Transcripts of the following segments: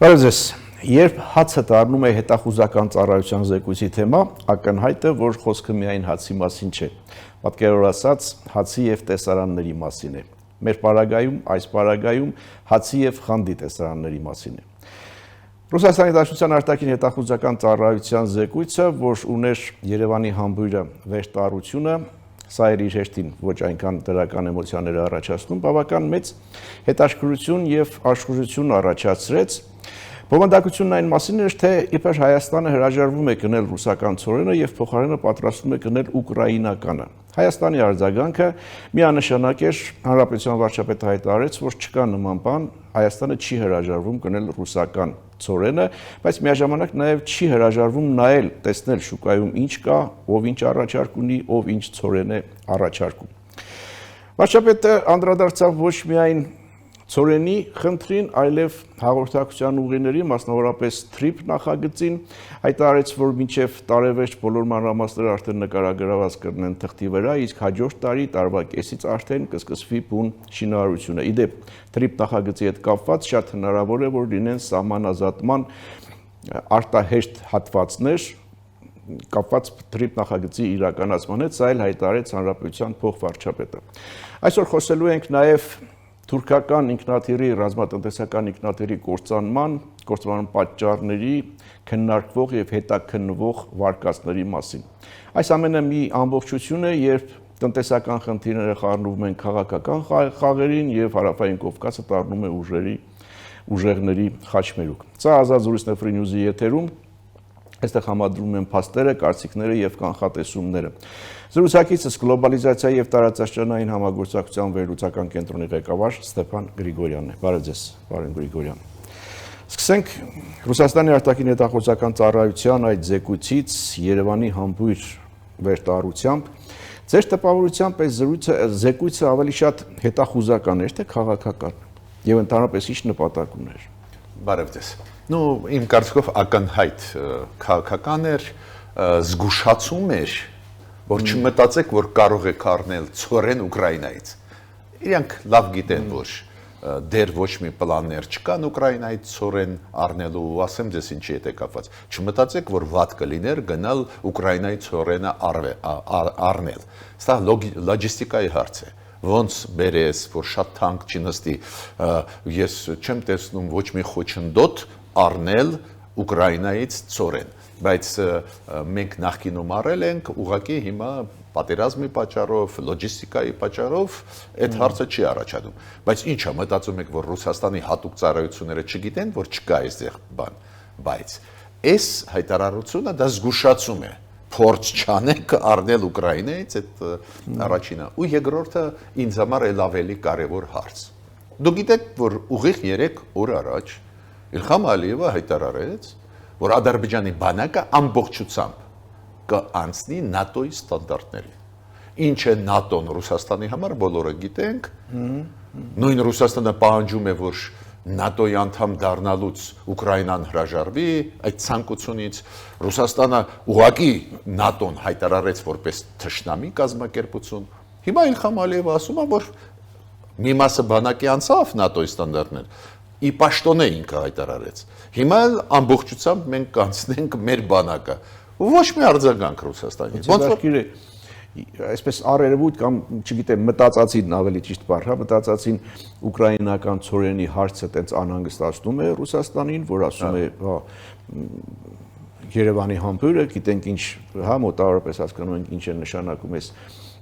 Բարոյ, երբ հացը դառնում է հետախուզական ծառայության զեկույցի թեմա, ակնհայտ է, որ խոսքը միայն հացի մասին չէ, պատկերորդ ասած, հացի և տեսարանների մասին է։ Մեր պարագայում, այս պարագայում հացի և խանդի տեսարանների մասին է։ Ռուսաստանի Դաշնության արտաքին հետախուզական ծառայության զեկույցը, որ ուներ Երևանի համբույրը վերտարությունը, սա էր իր հերթին ոչ այնքան դրական էմոցիաներ առաջացնում, բավական մեծ հետաքրքրություն և աշխուժություն առաջացրեց։ Բովանդակությունն այն մասին էր, թե իբր Հայաստանը հրաժարվում է գնել ռուսական ցորենը և փոխարենը պատրաստվում է գնել ուկրաինականը։ Հայաստանի արձագանքը միանշանակ էր, Հանրապետության վարչապետը հայտարարեց, որ չկա նման բան, Հայաստանը չի հրաժարվում գնել ռուսական ցորենը, բայց միաժամանակ նաև չի հրաժարվում նայել, տեսնել շուկայում ինչ կա, ով ինչ առաջարկ ունի, ով ինչ ցորեն է առաջարկում։ Վարչապետը անդրադարձավ ոչ միայն ցորենի խնդրին, այլև հաղորդակցության ուղիների, մասնավորապես TRIP նախագծին, հայտարարեց, որ մինչև տարեվերջ բոլոր մանրամասները արդեն նկարագրված կլինեն թղթի վրա, իսկ հաջորդ տարի տարվա կեսից արդեն կսկսվի բուն շինարարությունը։ Իդեպ, TRIP նախագծի հետ կապված շատ հնարավոր է, որ լինեն սահմանազատման արտահերթ հատվածներ, կապված TRIP նախագծի իրականացման հետ, սա էլ հայտարարեց Հանրապետության փոխվարչապետը։ Այսօր խոսելու ենք նաև թուրքական ինքնաթիռի ռազմատնտեսական ինքնաթիռի կործանման պատճառների քննարկվող և հետաքննվող վարկածների մասին։ Այս ամենը մի ամբողջություն է, երբ տնտեսական խնդիրները խառնվում են քաղաքական խաղերին և Հարավային Կովկասը դառնում է ուժեղների խաչմերուկ։ Սա Ազատ զրույցն է Free News-ի եթերում, այստեղ համադրում են փաստերը, կարծիքները և կանխատեսումները։ Զրուցակիցս գլոբալիզացիայի և տարածաշրջանային համագործակցության վերլուծական կենտրոնի ղեկավար Ստեփան Գրիգորյանն է։ Բարև ձեզ, պարոն Գրիգորյան։ Սկսենք Ռուսաստանի արտաքին հետախուզական ծառայության այդ զեկույցից Երևանի համբույր վերտարությամբ։ Ձեր տպավորությամբ այս զեկույցը ավելի շատ հետախուզական էր, թե քաղաքական, և ընդհանրապես ինչ նպատակ ուներ։ Բարև ձեզ։ Իմ կարծիքով ակնհայտ քաղաքական էր, զգուշացում էր, որ չմտածեք, որ կարող եք առնել ցորեն Ուկրաինայից։ Իրանք լավ գիտեն, որ դեռ ոչ մի պլաններ չկան Ուկրաինայից ցորեն առնելու, ասեմ ձեզ ինչի հետ է կապված։ Չմտածեք, որ վատ կլիներ գնալ Ուկրաինայի ցորենը առնել։ Սա լոգիստիկայի հարց է։ Ոնց բերես, որ շատ թանկ չնստի, ես չեմ տեսնում ոչ մի խոչընդոտ առնել Ուկրաինայից ցորեն, բայց մենք նախկինում առել ենք, ուղղակի հիմա պատերազմի պատճառով, լոգիստիկայի պատճառով այդ հարցը չի առաջանում։ Բայց ինչա, մտածում եք, որ Ռուսաստանի հատուկ ծառայությունները չգիտեն, որ չկա այստեղ բան, բայց այս հայտարարությունը դա զգուշացում է, փորձ չանեք առնել Ուկրաինայից այդ առաջինը, ու երկրորդը ինձ համար էլ ավելի կարևոր հարց։ Դուք գիտեք, որ ուղիղ 3 օր առաջ Իլհամ Ալիևը հայտարարեց, որ Ադրբեջանի բանակը ամբողջությամբ կանցնի ՆԱՏՕ-ի ստանդարտներին։ Ինչ է ՆԱՏՕ-ն Ռուսաստանի համար, բոլորը գիտենք, նույն Ռուսաստանը պահանջում է, որ ՆԱՏՕ-ի անդամ դառնալուց Ուկրաինան հրաժարվի այդ ցանկությունից, Ռուսաստանը ուղղակի ՆԱՏՕ-ն հայտարարեց որպես թշնամի կազմակերպություն։ Հիմա Իլհամ Ալիևը ասում է, որ մի մասը բանակի անցավ ՆԱՏՕ-ի ստանդարտներ, ի պաշտոնե ինքը հայտարարեց։ Հիմա ամբողջությամբ մենք կանցնենք մեր բանակը։ Ոչ մի արձագանք Ռուսաստանից։ Ոնց որ այսպես առերևույթ կամ, չգիտեմ, մտածածին ավելի ճիշտ բառ, մտածածին ուկրաինական ցորենի հարցը տենց անհանգստացնում է Ռուսաստանին, որ ասում է, Երևանի համբույրը, գիտենք ինչ, մոտավորապես հասկանում ենք ինչ է նշանակում այս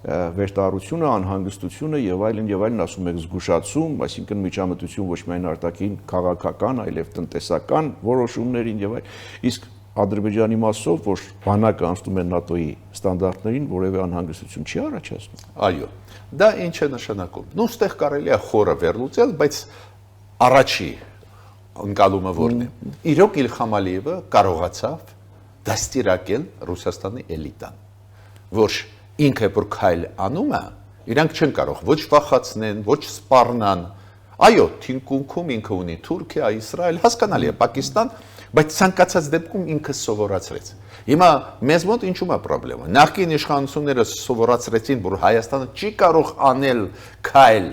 վերտարությունը, անհանգստությունը եւ այլն, ասում եք զգուշացում, այսինքն միջամտություն ոչ միայն արտաքին քաղաքական, այլև տնտեսական որոշումներին եւ այլն, իսկ Ադրբեջանի մասով, որ բանակը անցնում է ՆԱՏՕ-ի ստանդարտներին, որևէ անհանգստություն չի առաջացնում։ Այո, դա ինչ է նշանակում։ Ստեղ կարելի է խորը վերլուծել, բայց առաջի ընկալումը որն է։ Իրոք Իլհամ Ալիևը կարողացավ դաստիարակել Ռուսաստանի էլիտան, որ ինքը որ քայլ անում է, իրանք չեն կարող ոչ վախացնեն, ոչ սպառնան։ Այո, թիկունքում ինքը ունի Թուրքիա, Իսրայել, հասկանալի է, Պակիստան, բայց ցանկացած դեպքում ինքը սովորացրեց։ Հիմա մեզ մոտ ինչու՞մ է խնդրեմը։ Նախկին իշխանությունները սովորացրեցին, որ Հայաստանը չի կարող անել քայլ,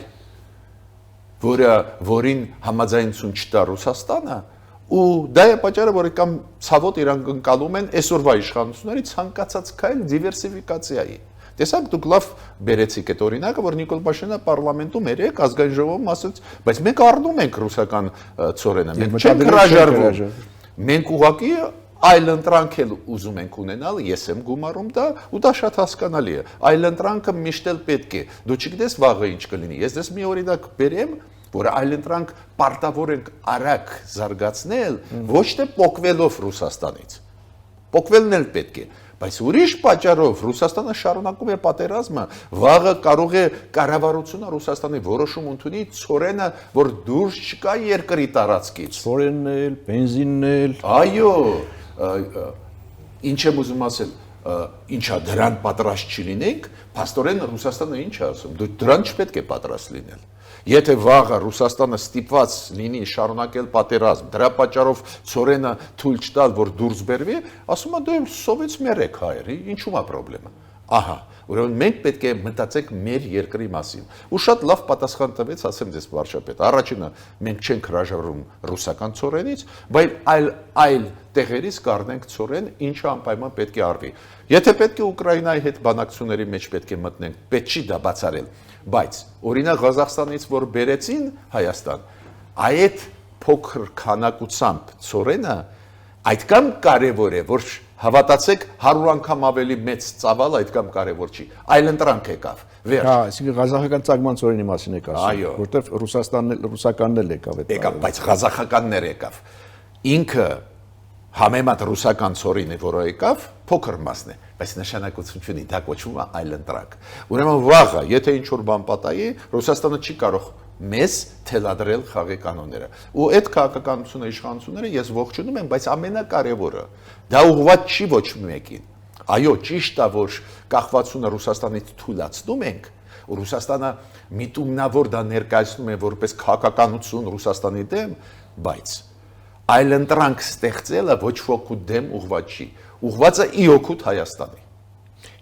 որին համաձայնություն չտա Ռուսաստանը, Ու դա է պատճառը, որ կամ ցավոտ իրանք ընկալում են այսօրվա իշխանությունների ցանկացած քայլ դիվերսիֆիկացիայի։ Տեսակ դուք լավ բերեցիք այդ օրինակը, որ Նիկոլ Փաշինյանը պարլամենտում երեք ազգային ժողովում ասաց, բայց մենք առնում ենք ռուսական ծորենը, մենք չենք հրաժարվում։ Մենք ուղղակի այլ ընտրանք էլ ուզում ենք ունենալ, ես եմ գումարում դա, ու դա շատ հասկանալի է։ Այլ ընտրանքը միշտ էլ պետք է։ Դու չգիտես վաղը ինչ կլինի։ Ես դες մի օրինակ բերեմ, որ այլ ընտրանք պարտավոր ենք արագ զարգացնել, ոչ թե փոխվելով Ռուսաստանից։ Փոխվելն էլ պետք է, բայց ուրիշ պատճառով Ռուսաստանը շարունակում է պատերազմը, վաղը կարող է կառավարությունը Ռուսաստանի որոշում ընդունի ծորենը, որ դուրս չկա երկրի տարածքից։ Ծորենն էլ, բենզինն էլ։ Այո, ինչ եմ ուզում ասել, ինչա դրան պատրաստ չլինենք, փաստորեն Ռուսաստանը ինչ է ասում, դու դրան չպետք է պատրաստ լինել։ Եթե վաղը Ռուսաստանը ստիպված լինի շարունակել պատերազմ, դրա պատճառով ծորենը թույլ չտալ, որ դուրս բերվի, ասում է դու սովից մերեք հայեր, ինչու՞ է խնդրեմը։ Ահա, ուրեմն մենք պետք է մտածենք մեր երկրի մասին։ Ու շատ լավ պատասխան տվեց, ասեմ ձեզ վարչապետ։ Առաջինը մենք չենք հրաժարվում ռուսական ծորենից, բայց այլ տեղերից կառնենք ծորեն, ինչը անպայման պետք է արվի։ Եթե պետք է Ուկրաինայի հետ բանակցությունների մեջ պետք է մտնենք, պետք չի դա բացառել, բայց օրինակ Ղազախստանից որ բերեցին Հայաստան, այդ փոքր քանակությամբ ծորենը այդքան կարևոր է, որ հավատացեք 100 անգամ ավելի մեծ ծավալ այդքան կարևոր չի։ Այլ ընտրանք եկավ։ Վերջ։ Հա, այսինքն ղազախական ծագման ծորենի մասին եք ասում, Այո։ որտեվ ռուսականն էլ եկավ այդ։ Եկավ, բայց ղազախականներ եկավ։ Ինքը համեմատ ռուսական ծորինը, որը եկավ, փոքր մասն է, բայց նշանակություն չունի, դա կոչվում է այլ ընտրանք։ Ուրեմն վաղը, եթե ինչ որ բան պատահի, Ռուսաստանը չի կարող մեզ թելադրել խաղի կանոնները։ Ու այդ քաղաքականությունը իշխանությունները ես ողջունում եմ, բայց ամենակարևորը դա ուղղված չի ոչ մեկին։ Այո, ճիշտ է, որ կախվածությունը Ռուսաստանից թույլատրում ենք, ու Ռուսաստանը միտումնավոր դա ներկայացնում է որպես քաղաքականություն Ռուսաստանի դեմ, բայց այլ ընտրանք ստեղծելը ոչ ոքի դեմ ուղղված չի, ուղղված է ի օգուտ Հայաստանի։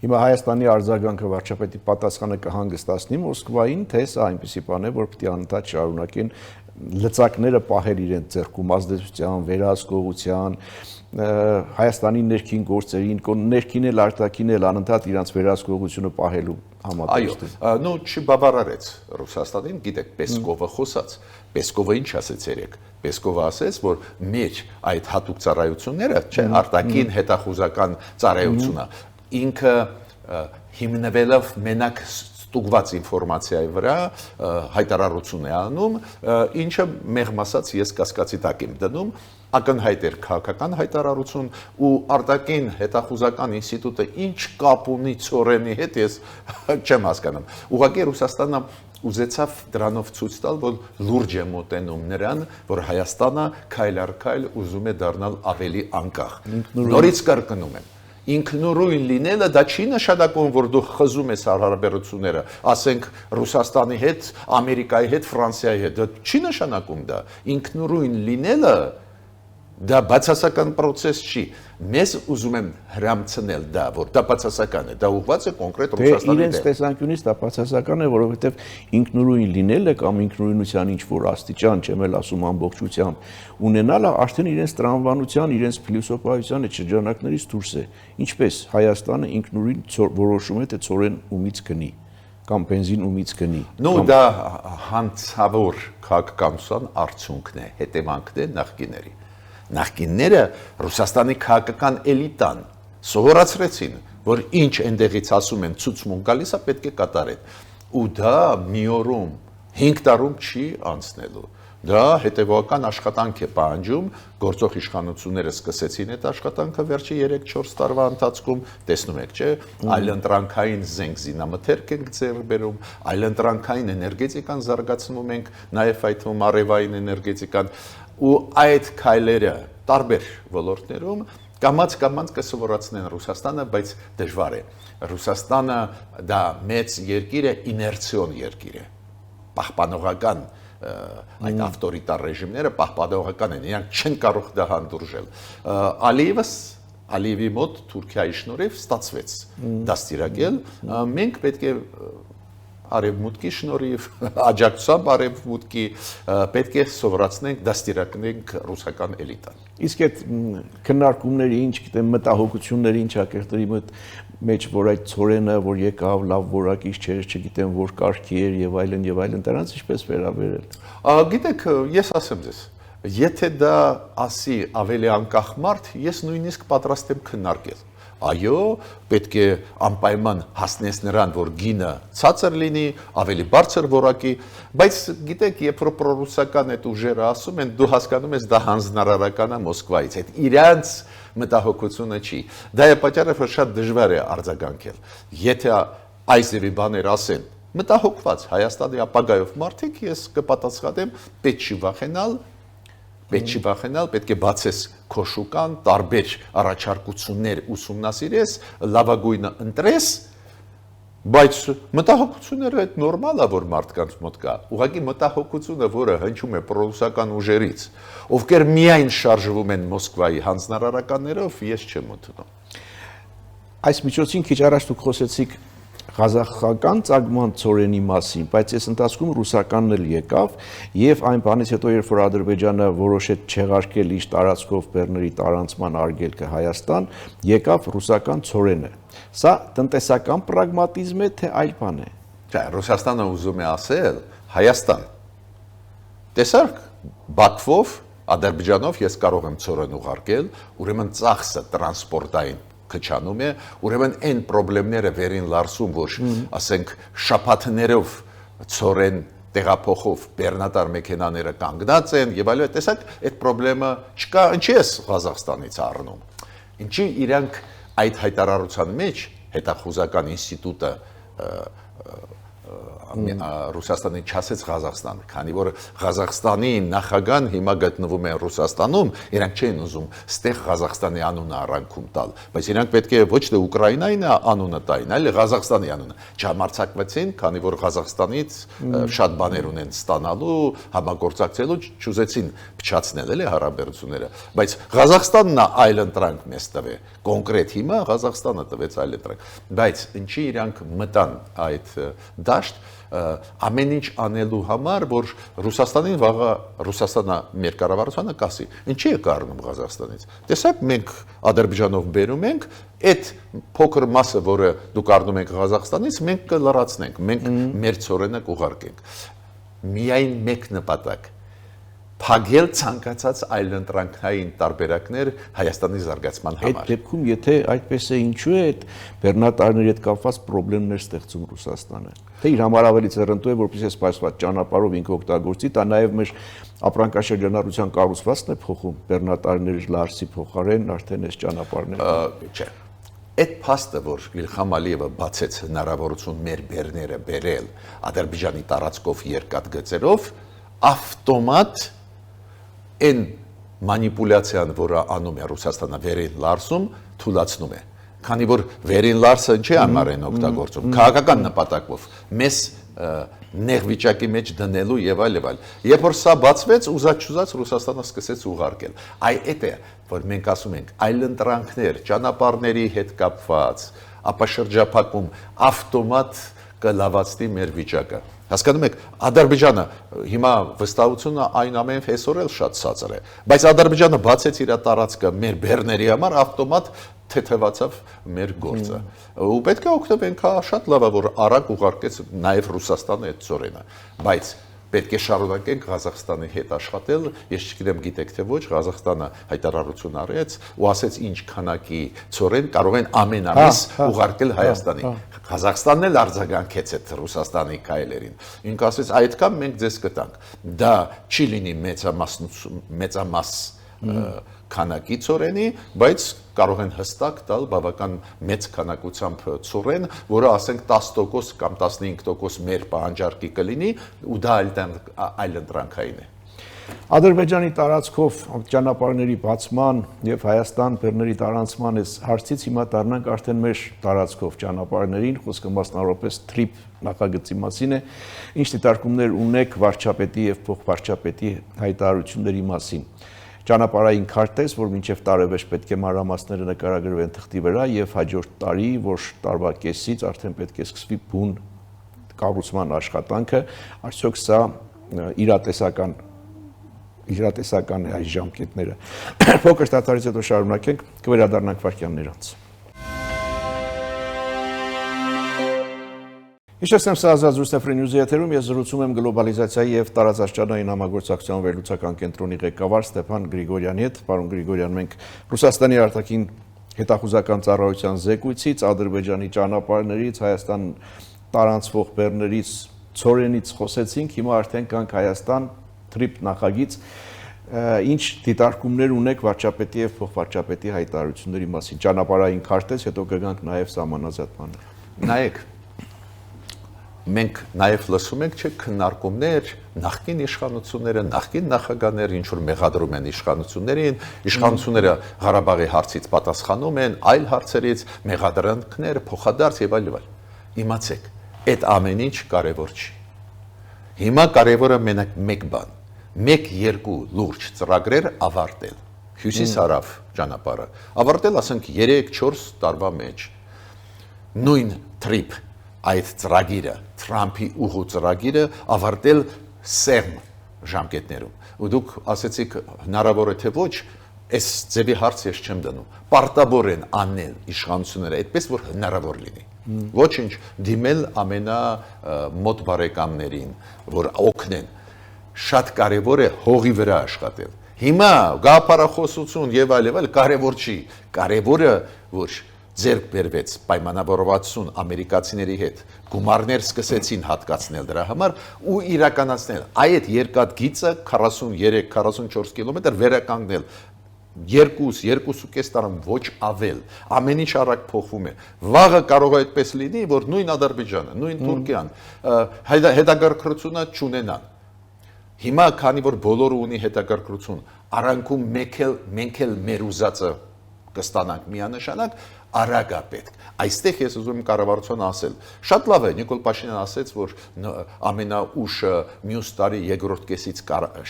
Հիմա Հայաստանի արձագանքը վարչապետի պատասխանը կհանգստացնի Մոսկվային, թե սա այնպեսի բան է, որ պետք է անընդհատ շարունակեն լծակները պահել իրենց ձեռքում ազդեցության, վերահսկողության, Հայաստանի ներքին գործերին, ներքին էլ արտաքին էլ անընդհատ իրենց վերահսկողությունը պահելու համատեքստում։ Այո, նո չբավարարեց Ռուսաստանին, գիտեք, Պեսկովը խոսած, Պեսկովը ինչ ասեց երեք։ Պեսկովը ասեց, որ մեր այդ հատուկ ծառայությունները, չէ, արտաքին հետախուզական ծառայությունը, ինքը հիմնվելով մենակ ստուգված ինֆորմացիայի վրա հայտարարություն է անում, ինչը մեղմ ասած ես կասկածի տակ եմ դնում, ակնհայտ էր քաղաքական հայտարարություն ու արտաքին հետախուզական ինստիտուտը ինչ կապ ունի ծորենի հետ, ես չեմ հասկանում։ Ուղղակի Ռուսաստանը ուզեցավ դրանով ցույց տալ, որ լուրջ է մոտենում նրան, որ Հայաստանը քայլ առ քայլ ուզում է դառնալ ավելի անկախ։ Նորից կրկնում եմ, ինքնուրույն լինելը դա չի նշանակում, որ դու խզում ես հարաբերությունները, ասենք Ռուսաստանի հետ, Ամերիկայի հետ, Ֆրանսիայի հետ, դա չի նշանակում դա։ Ինքնուրույն լինելը դա բացասական process չի։ Մեզ ուզում են հրամցնել դա, որ դա բացասական է, դա ուղղված է կոնկրետ Ռուսաստանի դեմ։ Իրենց տեսանկյունից դա բացասական է, որովհետև ինքնուրույն լինելը կամ ինքնուրույնության ինչ-որ աստիճան, չեմ էլ ասում ամբողջությամբ, ունենալը արդեն իրենց տրամաբանության, իրենց փիլիսոփայության այդ շրջանակներից դուրս է։ Ինչպես Հայաստանը ինքնուրույն որոշում է, թե ծորեն ումից գնի կամ բենզին ումից գնի։ Նո, դա հանցավոր քաղաքականության արդյունքն է, հետևանքն է նախկիների։ Նախկինները Ռուսաստանի քաղաքական էլիտան սովորացրեցին, որ ինչ այնտեղից ասում են ցուցմունք գալիս է, պետք է կատարեն։ Ու դա մի օրում 5 տարում չի անցնելու։ Դա հետևողական աշխատանք է պահանջում, գործող իշխանությունները սկսեցին այդ աշխատանքը վերջի 3-4 տարվա ընթացքում, տեսնում եք, չէ՞, այլընտրանքային զենք զինամթերք ենք ձեռք բերում, այլընտրանքային էներգետիկան զարգացնում ենք, նաև այդ թվում արևային էներգետիկան, ու այդ քայլերը տարբեր ոլորտներում կամաց կսովորացնեն Ռուսաստանը, բայց դժվար է։ Ռուսաստանը դա մեծ երկիր է, իներցիոն երկիր է, պահպանողական այդ ավտորիտար ռեժիմները պահպանողական են, իրանք չեն կարող դա հանդուրժել։ Ալիևի մոտ Թուրքիայի շնորհիվ ստացվեց դաստիարակել, մենք պետք է արևմուտքի շնորհիվ, աջակցությամբ արևմուտքի պետք է սովորացնենք, դաստիարակենք ռուսական էլիտան։ Իսկ այդ քննարկումների, ինչ գիտեմ, մտահոգությունների ինչ ակերտների մեջ, որ այդ ծորենը, որ եկավ, լավ որակիչ չէր, չգիտեմ, որ կարգի էր եւ այլն, դրանց ինչպես վերաբերել։ Գիտեք, ես ասեմ ձեզ, եթե դա ասի ավելի անկախ մարդ, ես նույնիսկ պատրաստ եմ քննարկել։ Այո, պետք է անպայման հասնես նրան, որ գինը ցածր լինի, ավելի բարձր որակի, բայց գիտեք, երբ որ պրոռուսական այդ ուժերը ասում են, դու հասկանում ես դա հանձնարարական է Մոսկվայից, այդ իրանց մտահոգությունը չի։ Դա է պատճառը, որ շատ դժվար է արձագանքել։ Եթե այս ձևի բաներ ասեն, մտահոգված Հայաստանի ապագայով մարդիկ, ես կպատասխանեմ, պետք չի վախենալ, պետք է բացես քո շուկան, տարբեր առաջարկություններ ուսումնասիրես, լավագույնը ընտրես, բայց մտահոգությունները այդ նորմալ է, որ մարդկանց մոտ կա։ Ուղղակի մտահոգությունը, որը հնչում է պրոռուսական ուժերից, ովքեր միայն շարժվում են Մոսկվայի հանձնարարականներով, ես չեմ ընդունում։ Այս միջոցին քիչ առաջ դուք խոսեցիք Ղազախական ծագման ծորենի մասին, բայց այս ընթացքում ռուսականն էլ եկավ եւ այն բանից հետո, երբ որ Ադրբեջանը որոշեց չեղարկել իր տարածքով բեռների տարանցման արգելքը Հայաստան, եկավ ռուսական ծորենը։ Սա տնտեսական պրագմատիզմ է, թե այլ բան է։ Չէ, Ռուսաստանը ուզում է ասել Հայաստան։ Տեսարք, Բաքվով, Ադրբեջանով ես կարող եմ ծորեն ուղարկել, ուրեմն ծախսը տրանսպորտային քչանում է, ուրեմն այն խնդիրները վերին լարսում, որ ասենք շաբաթներով ծորեն տեղափոխով բեռնատար մեքենաները կանգնած են եւ այլն, տեսակ այդ խնդրեմը չկա, ինչի է Ղազախստանից առնում։ Ինչի իրանք այդ հայտարարության մեջ հետախուզական ինստիտուտը Ռուսաստանի չասեց Ղազախստան, քանի որ Ղազախստանի նախագահան հիմա գտնվում է Ռուսաստանում, իրանք չեն ուզում ստեղ Ղազախստանի անունը առանքում տալ, բայց իրանք պետք է ոչ թե Ուկրաինային անունը տային, այլ Ղազախստանի անունը։ Չհամարձակվեցին, քանի որ Ղազախստանից շատ բաներ ունեն ստանալու, համագործակցելու, չուզեցին փչացնել էլի հարաբերությունները, բայց Ղազախստանն է այլ ընտրանք մեզ տվե, կոնկրետ հիմա Ղազախստանը տվեց այլ ընտրանք, բայց ինչի իրանք մտան այդ դաշտ ամեն ինչ անելու համար, որ Ռուսաստանին վաղը Ռուսաստանը մեր կառավարությանը կասի, ինչի է կառնում Ղազախստանից։ Տեսեք, մենք Ադրբեջանով բերում ենք, այդ փոքր մասը, որը դուք առնում եք Ղազախստանից, մենք կլրացնենք, մենք մեր ծորենը կուղարկենք։ Միայն մեկ նպատակ՝ փակել ցանկացած այլընտրանքային տարբերակներ Հայաստանի զարգացման համար։ Այդ դեպքում, եթե այդպես է, ինչու է այդ բեռնատարների հետ կապված խնդիրներ ստեղծում Ռուսաստանը։ Թե իր համար ավելի ծերընտու է, որպեսզի սպասված ճանապարհով ինքը օգտագործի, դա նաև մեր ապրանքաշրջանառության կառուցվածքն է փոխում, բեռնատարների լարսի փոխարեն արդեն այս ճանապարհները։ Չէ։ Այդ փաստը, որ Իլհամ Ալիևը բացեց հնարավորություն մեր բեռները բերել Ադրբեջանի տարածքով երկաթ գծերով, ավտոմատ այն մանիպուլյացիան, որը անում է Ռուսաստանը վերին լարսում, թույլատրում է։ Քանի որ վերին լարսը ինչի համար են օգտագործում, քաղաքական նպատակով, մեզ նեղ վիճակի մեջ դնելու եւ այլ եւ այլ։ Երբ որ սա բացվեց, ուզած-չուզած Ռուսաստանը սկսեց ուղարկել։ Այդ է, որ մենք ասում ենք, այլընտրանքներ, ճանապարհների հետ կապված, ապա շրջափակում ավտոմատ կլավացնի մեր վիճակը։ Հասկանում եք, Ադրբեջանը հիմա վստահությունը այն ամենով այսօր էլ շատ ցածր է, բայց Ադրբեջանը բացեց իր տարածքը մեր բեռների համար, ավտոմատ թեթևացավ մեր գործը։ Ու պետք է օգտվենք, շատ լավ է, որ արագ ուղարկեց նաև Ռուսաստանը այդ ծորենը, բայց պետք է շարունակենք Ղազախստանի հետ աշխատել, ես չգիտեմ գիտեք թե ոչ, Ղազախստանը հայտարարություն արեց ու ասեց ինչ քանակի ծորեն կարող են ամեն ամիս ուղարկել Հայաստանի։ Ղազախստանն էլ արձագանքեց այդ Ռուսաստանի քայլերին։ Ինքը ասեց այդքան մենք ձեզ կտանք։ Դա չի լինի մեծամաս քանակի ծորենի, բայց կարող են հստակ տալ բավական մեծ քանակությամբ ծորեն, որը ասենք 10% կամ 15% մեր պահանջարկի կլինի, ու դա այլընտրանքային է։ Ադրբեջանի տարածքով ճանապարհների բացման եւ Հայաստան բեռների տարանցման այս հարցից հիմա դառնանք արդեն մեր տարածքով ճանապարհներին, խոսքը մասնավորապես TRIP նախագծի մասին է, ինչ դիտարկումներ ունեք վարչապետի եւ փոխվարչապետի հայտարարությունների մասին։ Ճանապարհային քարտեզ, որ մինչև տարեվերջ պետք է մանրամասները նկարագրվեն թղթի վրա եւ հաջորդ տարի, որ տարվա կեսից արդեն պետք է սկսվի բուն կառուցման աշխատանքը, արդյոք սա իրատեսական է այս ժամկետները։ Փոքր դադարից հետո շարունակենք, կվերադառնանք վայրկյաններ անց։ Հիշեցնեմ, սա Ազատ Ռուսնեֆրի նյուզի եթերում ես զրուցում եմ գլոբալիզացիայի եւ տարածաշրջանային համագործակցության վերլուծական կենտրոնի ղեկավար Ստեփան Գրիգորյանի հետ։ Պարոն Գրիգորյան, մենք Ռուսաստանի արտաքին հետախուզական ծառայության զեկույցից, Ադրբեջանի ճանապարհներից, Հայաստան տարանցվող բեռներից, ցորենից խոսեցինք, հիմա արդեն կանք Հայաստան թրիփ նախագիծ, ինչ դիտարկումներ ունեք վարչապետի եւ փոխվարչապետի հայտարարությունների մասին, ճանապարհային քարտեզ, հետո կգանք նաեւ սահմանազատմանը։ Նայեք, մենք նաև լսում ենք, չէ, քննարկումներ, նախկին իշխանությունները, նախկին նախագահները ինչ որ մեղադրում են իշխանություններին, իշխանությունները Ղարաբաղի հարցից պատասխանում են, այլ հարցերից մեղադրանքներ, փոխադարձ եւ այլ։ Իմացեք, այդ ամեն ինչ կարևոր չի։ Հիմա կարևորը մենակ մեկ բան, 1-2 լուրջ ծրագրեր ավարտել։ Հյուսիս-հարավ ճանապարհը ավարտել, ասենք 3-4 տարվա մեջ։ Նույն թրիփ այդ ծրագիրը, Թրամփի ուղու ծրագիրը ավարտել սերմ ժամկետներում։ Ու դուք ասեցիք հնարավոր է թե ոչ, այս ձևի հարց ես չեմ դնում։ Պարտավոր են անել իշխանությունները այդպես, որ հնարավոր լինի։ Ոչինչ, դիմել ամենամոտ բարեկամներին, որ օգնեն։ Շատ կարևոր է հողի վրա աշխատել։ Հիմա գաղափարախոսություն եւ այլ կարևոր չի։ Կարևորը որ ձեռք բերվեց պայմանավորվածություն ամերիկացիների հետ, գումարներ սկսեցին հատկացնել դրա համար ու իրականացնել այդ երկաթգիծը 43-44 կիլոմետր վերականգնել 2-2.5 տարում ոչ ավել, ամեն ինչ արագ փոխվում է։ Վաղը կարող է այդպես լինի, որ նույն Ադրբեջանը, նույն Թուրքիան հետագարկրությունը չունենան։ Հիմա քանի որ բոլորը ունի հետագարկրություն, արանքում մենք էլ մեր ուզածը կստանանք միանշանակ, արագ է պետք։ Այստեղ ես ուզում եմ կառավարության ասել, շատ լավ է, Նիկոլ Փաշինյանը ասեց, որ ամենաուշը մյուս տարի երկրորդ կեսից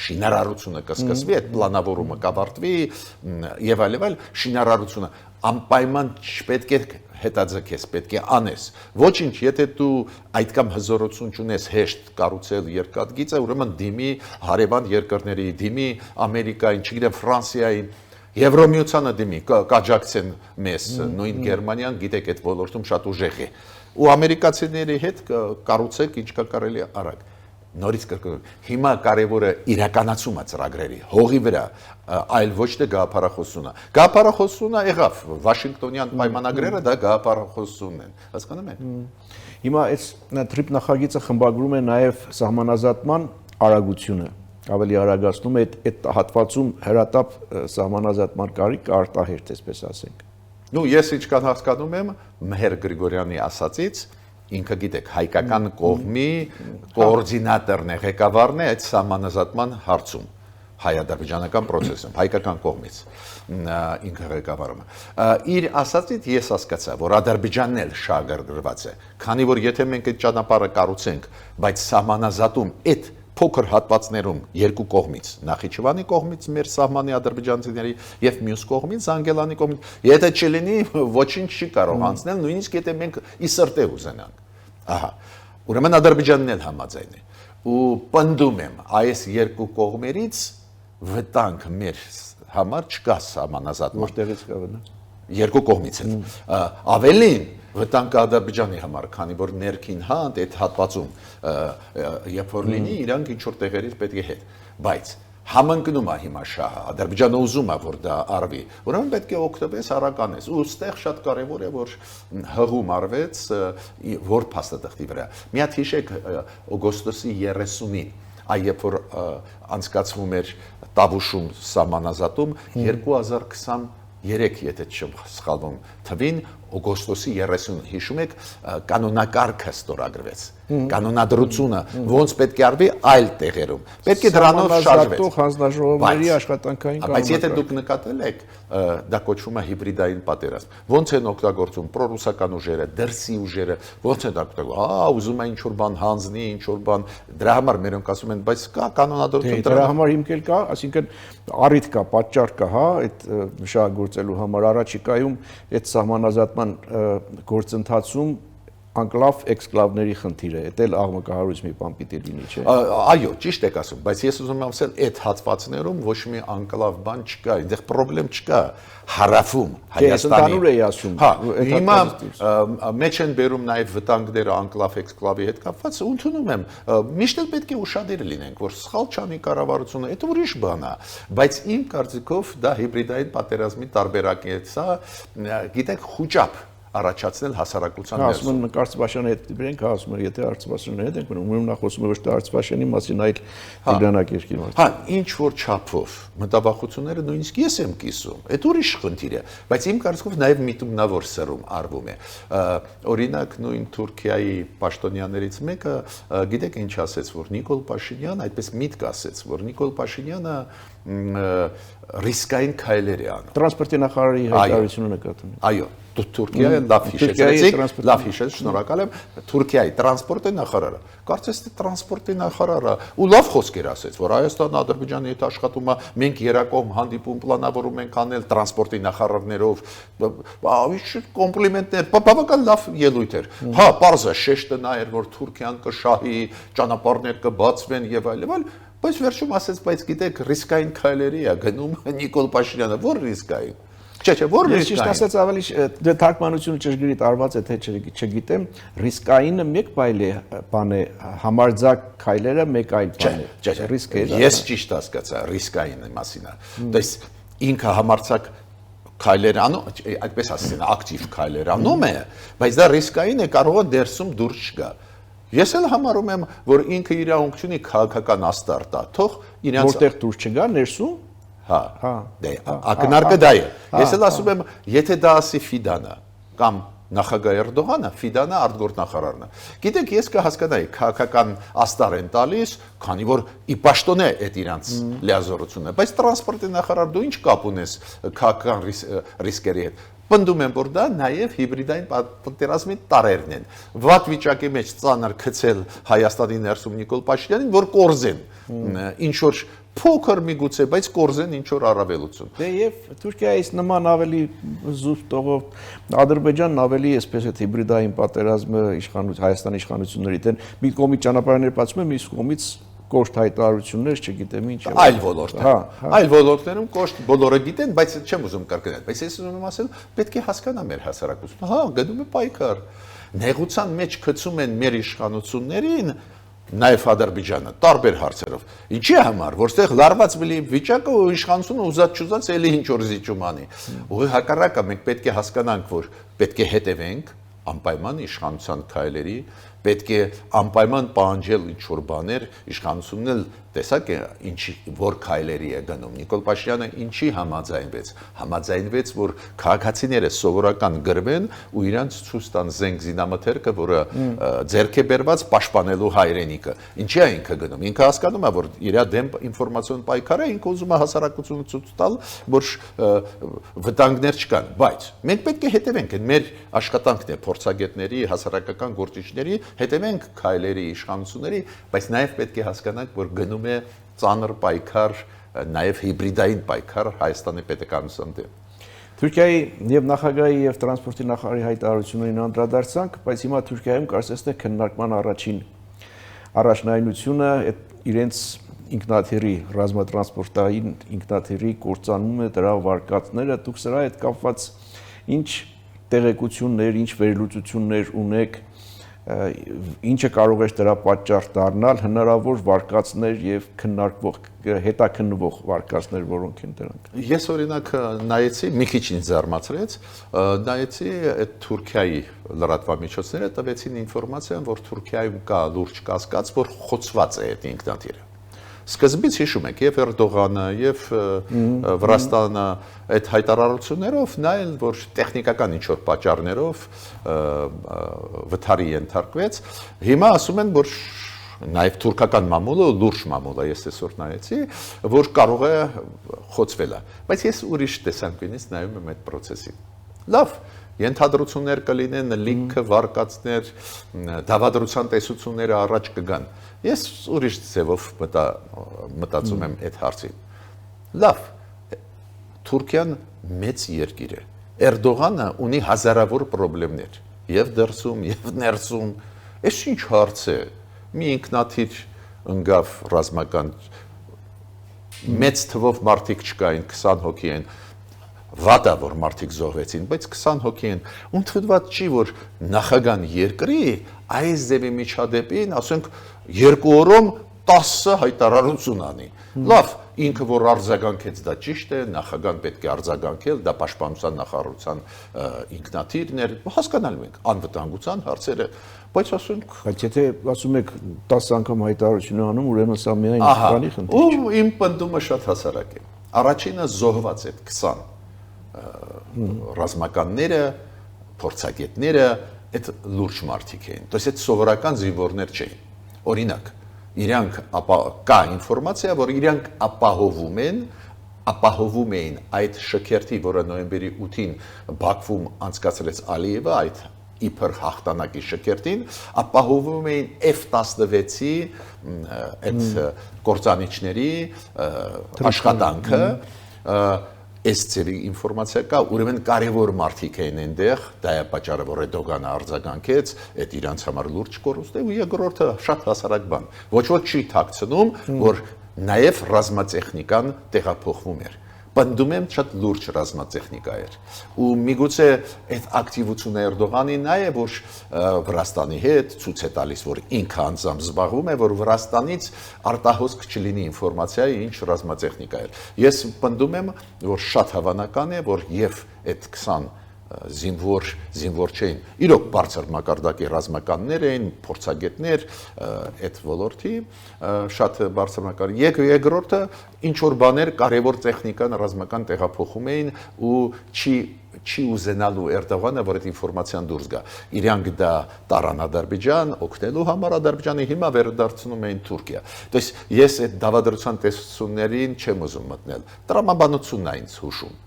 շինարարությունը կսկսվի, այդ պլանավորումը կավարտվի եւ այլ, շինարարությունը անպայման չպետք է հետաձգես, պետք է անես։ Ոչինչ, եթե դու այդքան հզորություն չունես հեշտ կառուցել երկաթգիծը, ուրեմն դիմի հարևան երկրների, դիմի Ամերիկային, չգիտեմ, Ֆրանսիային, Եվրոմիությանը դիմի, կաջակցեն մեզ, նույն Գերմանիան, գիտեք, այդ ոլորտում շատ ուժեղ է։ Ու ամերիկացիների հետ կառուցեք ինչքան կարելի է արագ։ Նորից կրկնում, հիմա կարևորը իրականացումը ծրագրերի, հողի վրա, այլ ոչ թե գաղափարախոսությունը։ Գաղափարախոսությունը եղավ, Վաշինգտոնյան պայմանագրերը դա գաղափարախոսությունն են, հասկանում եք։ Հիմա այս թրիփ նախագիծը խմբագրում է նաև սահմանազատման արագությունը, ավելի արագացնում է այդ հատվածում հրատապ սահմանազատման կարիք արտահերթ, այսպես ասենք։ Ну, ես ինչքան հասկանում եմ, Մհեր Գրիգորյանի ասածից, ինքը գիտեք, հայկական կողմի կոորդինատորն է, ղեկավարն է այդ սահմանազատման հարցում, հայ-ադրբեջանական process-ում, հայկական կողմից ինքը ղեկավարում է։ Իր ասածից ես հասկացա, որ Ադրբեջանն էլ շահագրգռված է, քանի որ եթե մենք այդ ճանապարհը կառուցենք, բայց սահմանազատում այդ փոքր հատվածներում երկու կողմից, Նախիջևանի կողմից մեր սահմանի ադրբեջանցիների եւ մյուս կողմից Զանգելանի կողմից, եթե չլինի, ոչինչ չի կարող անցնել, նույնիսկ եթե մենք ի սրտե ուզենանք։ Ահա, ուրեմն Ադրբեջանն էլ համաձայն է։ Ու պնդում եմ, այս երկու կողմերից վտանգ մեր համար չկա սահմանազատման։ Որտեղից կա վտանգ։ Երկու կողմից էլ։ Ավելին վտանգ Ադրբեջանի համար, քանի որ ներքին հանդ այդ հատվածում երբ որ լինի, իրանք ինչ որ տեղերից պետք է հետ, բայց համընկնում է հիմա շահը, Ադրբեջանը ուզում է որ դա արվի, ուրեմն պետք է օգտվես արականես, ու ստեղ շատ կարևոր է որ հղում արվեց որ փաստաթղթի վրա։ Մի հատ հիշեք օգոստոսի 30-ին, երբ որ անցկացվում էր Տավուշում սահմանազատում 2023, եթե չեմ սխալվում, թվին օգոստոսի 30, հիշում եք, կանոնակարգը ստորագրվեց, կանոնադրությունը ոնց պետք է արվի այլ տեղերում, պետք է դրանով շարժվեց, հանձնաժողովների աշխատանքային կանոնակարգ։ Բայց եթե դուք նկատել եք, դա կոչվում է հիբրիդային պատերազմ, ոնց են օգտագործում պրոռուսական ուժերը, դրսի ուժերը, ոնց են օգտագործում, ուզում է ինչ-որ բան հանձնի, ինչ-որ բան, դրա համար մերոնք ասում են, բայց կա կանոնադրություն, դրա համար հիմքեր կա, այսինքն առիթ կա, պատճառ կա, հա, այդ շահագործելու համար առաջիկայում այդ սահմանազատման գործընթացում անկլավ էքսկլավների խնդիրը, դա էլ աղմկահարույց մի բան պիտի լինի, չէ՞։ Այո, ճիշտ եք ասում, բայց ես ուզում եմ ասել, այդ հատվածներում ոչ մի անկլավ բան չկա, այնտեղ խնդրեմ չկա հարավում Հայաստանի։ Ընդհանուր էի ասում։ Հա, հիմա մեջ են բերում նաև վտանգները անկլավ էքսկլավի հետ կապված, ընդունում եմ, միշտ էլ պետք է ուշադիր լինենք, որ սխալ չանի կառավարությունը, դա ուրիշ բան է, բայց իմ կարծիքով դա հիբրիդային պատերազմի տարբերակ է, սա գիտեք խուճապ առաջացնել հասարակության ներսում։ Ասում են Արցախաշյանի հետ դիպրենք, ասում են, եթե Արցախաշյանի հետ ենք մնում, ուրեմն նա խոսում է ոչ թե Արցախաշյանի մասին, այլ Տիգրանակերտի մասին։ Հա, ինչ որ չափով մտավախությունները նույնիսկ ես եմ կիսում, այդ ուրիշ խնդիր է, բայց իմ կարծիքով նաև միտումնավոր սերում արվում է։ Օրինակ նույն Թուրքիայի պաշտոնյաներից մեկը, գիտեք ինչ ասեց, որ Նիկոլ Փաշինյանը այդպես միտք ասեց, որ Նիկոլ Փաշինյանը ռիսկային քայլեր է անում։ Տրանսպորտի նախարարի հայտարարությունը նկատում եմ։ Այո, Թուրքիայի լավ հիշեցիք, լավ հիշեց, շնորհակալ եմ, Թուրքիայի տրանսպորտի նախարարը, կարծես թե տրանսպորտի նախարարը ու լավ խոսքեր ասեց, որ Հայաստանն Ադրբեջանի հետ աշխատում է, մենք երակողմ հանդիպում պլանավորում ենք անել տրանսպորտի նախարարներով, կոմպլիմենտներ, բավական լավ ելույթ էր։ Հա, պարզը շեշտը նա էր, որ Թուրքիան կշահի, ճանապարհներ կբացվեն եւ այլ, բայց վերջում ասեց, բայց գիտեք, ռիսկային քայլերի է գնում Նիկոլ Փաշինյանը, որ ռիսկային։ Չէ, որ ես ճիշտ ասած ավելի թարգմանությունը ճշգրիտ արված է թե չգիտեմ, ռիսկայինը մեկ բայլ է, բան է, համարձակ քայլերը մեկ այլ բան է։ Չէ, ռիսկերը։ Ես ճիշտ հասկացա, ռիսկայինի մասին է։ Դες ինքը համարձակ քայլեր անում, այդպես ասեն, ակտիվ քայլեր անում է, բայց դա ռիսկային է, կարող է դերսում դուրս չգա։ Ես էլ համարում եմ, որ ինքը իրավունք ունի քաղաքական աստար տա, թող իրենց որտեղ դուրս չգա ներսում։ Հա, ակնարկը դա է։ Ես էլ ասում եմ, եթե դա ասի Ֆիդանը կամ նախագահ Էրդողանը, Ֆիդանը արտգործնախարարն է։ Գիտեք, ես կհասկանայի, քաղաքական աստար են տալիս, քանի որ ի պաշտոն է այդ իրանց լիազորությունը, բայց տրանսպորտի նախարար դու ինչ կապ ունես քաղաքական ռիսկերի հետ։ Պնդում եմ, որ դա նաև հիբրիդային պատերազմի տարերն են։ Վատ վիճակի մեջ ծանր գցել Հայաստանի ներսում Նիկոլ Փաշինյանին, որ կորզեն ինչ որ փոքր միգուցե, բայց կորզեն ինչ որ առավելություն։ Դե եւ Թուրքիայից նման ավելի զուսպ տողով Ադրբեջանն ավելի այսպես է հիբրիդային պատերազմը Հայաստանի իշխանությունների դեն մի կողմից ճանապարհներ բացում են, մյուս կողմից կոշտ հայտարարություններ, չգիտեմ ինչ։ Այլ ոլորտներ։ Այլ ոլորտներում կոշտ բոլորը գիտեն, բայց չեմ ուզում կրկնել։ Բայց ես ուզում ասել, պետք է հասկանա մեր հասարակությունը։ Հա, գնում է պայքար։ Նեղության մեջ գցում են մեր իշխանություններին, նաև Ադրբեջանը, տարբեր հարցերով։ Ինչի համար, որտեղ լարված բլի վիճակը ու իշխանությունը ուզած-չուզած էլի ինչ որ զիջում անի։ Ու հակառակը մենք պետք է հասկանանք, որ պետք է հետևենք անպայման իշխանության քայլերի, պետք է անպայման պահանջել ինչ որ բաներ, իշխանությունն էլ տեսակ է ինչի որ քայլերի է գնում։ Նիկոլ Փաշինյանը ինչի համաձայնվեց, որ քաղաքացիները սովորական գրվեն ու իրանց ցույց տան զենք զինամթերքը, որը ձեռք է բերված պաշտպանելու հայրենիքը։ Ինչի է ինքը գնում։ Ինքը հասկանում է, որ իր դեմ ինֆորմացիոն պայքարը ինքը ուզում է հասարակությունը ցույց տալ, որ վտանգներ չկան, բայց մենք պետք է հետևենք, մեր աշխատանքն է փորձագետների, հասարակական գործիչների, հետևենք քայլերի, իշխանությունների, բայց նաև պետք է հասկանանք, որ գնում է ծանր պայքար, նաև հիբրիդային պայքար Հայաստանի պետականության դեմ։ Թուրքիայի եւ նախագահի եւ տրանսպորտի նախարարի հայտարարություններին անդրադարձանք, բայց հիմա Թուրքիայում կարծես թե քննարկման առաջին առաջնայինությունը իրենց ինքնաթիռի ռազմատրանսպորտային ինքնաթիռի կործանումը, դրա վարկածները, դուք սրա հետ կապված ինչ տեղեկություններ, ինչ վերլուծություններ ունեք, ինչը կարող է դրա պատճառ դառնալ, հնարավոր վարկածներ եւ քննարկվող հետաքննվող վարկածներ, որոնք են դրանք։ Ես օրինակ նայեցի, մի քիչ ինձ զարմացրեց, նայեցի այդ Թուրքիայի լրատվամիջոցները տվեցին ինֆորմացիան, որ Թուրքիայում կա լուրջ կասկած, որ խոցված է այդ ինքնաթիռը։ Սկզբից հիշում եք եւ Էրդողանը եւ Վրաստանը այդ հայտարարություններով նայել, որ տեխնիկական ինչ որ պատճառներով վթարի ենթարկվեց, հիմա ասում են, որ նաև թուրքական մամուլը, լուրջ մամուլը, ես այսօր նայեցի, որ կարող է խոցվել է, բայց ես ուրիշ տեսանկյունից նայում եմ այդ process-ին։ Լավ, ենթադրություններ կլինեն, լիքը վարկածներ, դավադրության տեսությունները առաջ կգան։ Ես ուրիշ ձևով մտածում եմ այդ հարցին։ Լավ, Թուրքիան մեծ երկիր է։ Էրդողանը ունի հազարավոր խնդիրներ։ եւ դրսում, եւ ներսում։ Այս ինչ հարց է։ Մի ինքնաթիռ ընկավ ռազմական մեծ թվով մարդիկ չկային, 20 հոգի են։ Վատա որ մարդիկ զոհվեցին, բայց 20 հոգի են։ Ընդհանրված չի որ նախագահան երկրի այս ձևի միջադեպին, ասենք 2 օրում 10 հայտարարություն անի։ Լավ, ինքը որ արձագանքեց դա ճիշտ է, նախագահան պետք է արձագանքել, դա պաշտպանության նախարարության ինքնաթիռն էր, հասկանալու ենք, անվտանգության հարցերը, բայց ասենք, բայց եթե ասում եք 10 անգամ հայտարարություն անում, ուրեմն սա միայն բանի խնդիր չէ։ Ու իմ պնդումը շատ հասարակ է։ Առաջինը զոհված այդ 20 ռազմականները, փորձագետները, այդ լուրջ մարդիկ էին։ Դες այդ սովորական զինվորներ չէին։ Օրինակ, իրանք կա ինֆորմացիա, որ իրանք ապահովում էին այդ շքերթի, որը նոյեմբերի 8-ին Բաքվում անցկացրեց Ալիևը, այդ իբր հաղթանակի շքերթին, ապահովում էին F-16-ի այդ կործանիչների աշխատանքը, այս ձևի ինֆորմացիա կա, ուրեմն կարևոր մարդիկ էին այնտեղ, դա է պատճառը, որ Էրդողանը արձագանքեց, այդ իրանց համար լուրջ կորուստ է, ու երկրորդը շատ հասարակ բան։ Ոչ ոք չի թաքցնում, որ նաև ռազմատեխնիկան տեղափոխվում էր։ Պնդում եմ շատ լուրջ ռազմատեխնիկա էր։ Ու միգուցե այդ ակտիվությունը Էրդողանի նա է, որ Վրաստանի հետ ցույց է տալիս, որ ինքը անձամբ զբաղվում է, որ Վրաստանից արտահոսք չլինի ինֆորմացիա, ինչ ռազմատեխնիկա էր։ Ես պնդում եմ, որ շատ հավանական է, որ եւ այդ 20 զինվոր չէին։ Իրոք բարձր մակարդակի ռազմականներ էին, փորձագետներ, այդ ոլորտի շատ բարձր մակարդակ։ Երկրորդը ինչ որ բաներ կարևոր տեխնիկան ռազմական տեղափոխում էին ու չի ուզենալու Էրդողանը, որ այդ ինֆորմացիան դուրս գա։ Իրանք դա տարան Ադրբեջան, օգնելու համար Ադրբեջանի հիմա վերադարձնում էին Թուրքիա։ Դες ես այդ դավադրության տեսություններին չեմ ուզում մտնել։ Տրամաբանությունն է ինձ հուշում։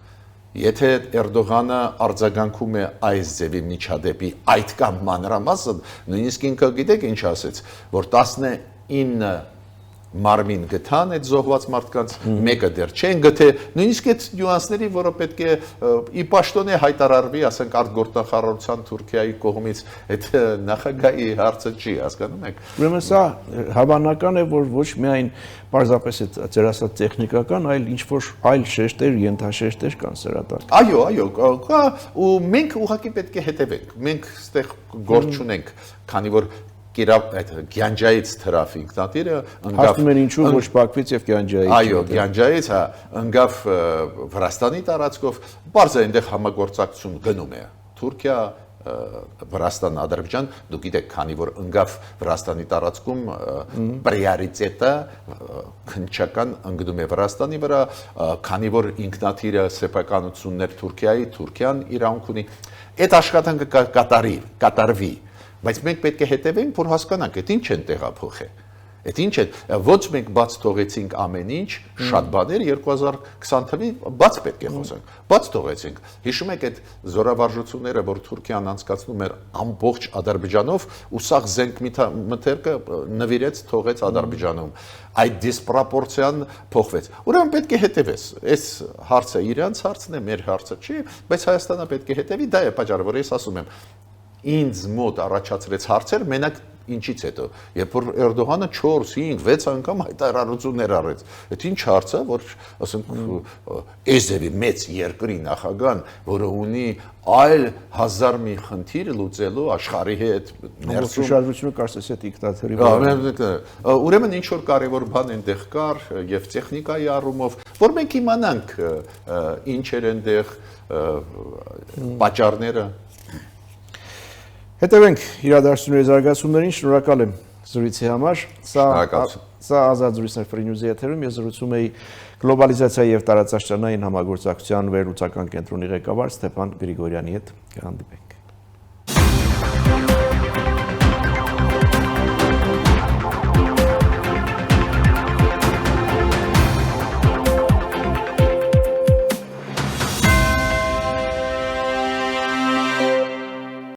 Եթե Էրդողանը արձագանքում է այս ձևի միջադեպի այդքան մանրամասն, նույնիսկ ինքը գիտեք ինչ ասեց, որ 19 մարմին գտան այդ զոհված մարդկանց, մեկը դեռ չեն գտե, նույնիսկ այդ նյուանսների, որը պետք է ի պաշտոնե հայտարարվի, ասենք արտգործնախարարության Թուրքիայի կողմից, այդ նախագահի հարցը չի, հասկանում եք։ Ուրեմն սա հավանական է, որ ոչ միայն պարզապես այդ ձեր ասած տեխնիկական, այլ ինչ որ այլ շեշտեր, ենթաշեշտեր կան սրա տակ։ Այո, կա, ու մենք ուղղակի պետք է հետևենք։ Մենք այստեղ գործ չունենք, քանի որ այդ Գյանջայից թրավ ինքնաթիռը ընկավ։ Հասնում են ինչու ոչ Բաքվից եւ Գյանջայից։ Այո, Գյանջայից, հա, ընկավ Վրաստանի տարածքով, բարձր այնտեղ համագործակցություն գնում է։ Թուրքիա, Վրաստան, Ադրբեջան, դուք գիտեք, քանի որ ընկավ Վրաստանի տարածքում պրիորիտետը քննչական ընկնում է Վրաստանի վրա, քանի որ ինքնաթիռը սեփականություններ Թուրքիայի, Թուրքիան իրավունք ունի։ Այդ աշխատանքը կատարվի, բայց մենք պետք է հետևենք, որ հասկանանք, այդ ինչ են տեղափոխել։ Այդ ինչ է, ոչ մենք բաց թողեցինք ամեն ինչ, շատ բաներ 2020 թվականին բաց պետք է խոսենք։ Բաց թողեցինք։ Հիշում եք այդ զորավարժությունները, որ Թուրքիան անցկացնում էր ամբողջ Ադրբեջանով, ու սաղ զենք մթերքը նվիրեց, թողեց Ադրբեջանում։ Այդ դիսպրոպորցիան փոխվեց։ Ուրեմն պետք է հետևես։ Այս հարցը իրանց հարցն է, մեր հարցը չի, բայց Հայաստանը պետք է հետևի, դա է պատճառը, որ ես ասում եմ, ինձ մոտ առաջացրեց հարցեր մենակ ինչից հետո, երբ որ Էրդողանը 4, 5, 6 անգամ հայտարարություններ արեց։ Այդ ինչ հարց է, որ ասենք Էզևի մեծ երկրի նախագահան, որը ունի այլ 1000 մի խնդիր լուծելու աշխարհի հետ ներսում շարժությունը կարծես է դիկտատորի։ Ուրեմն ինչ որ կարևոր բան այնտեղ կար եւ տեխնիկայի առումով, որ մենք իմանանք ինչեր այնտեղ պատճառները։ Հետևենք իրադարձությունների զարգացումներին, շնորհակալ եմ զրույցի համար։ Սա ազատ զրույցներ Free News-ի եթերում, ես զրուցում էի գլոբալիզացիայի եւ տարածաշրջանային համագործակցության վերլուծական կենտրոնի ղեկավար Ստեփան Գրիգորյանի հետ։ Կհանդիպենք։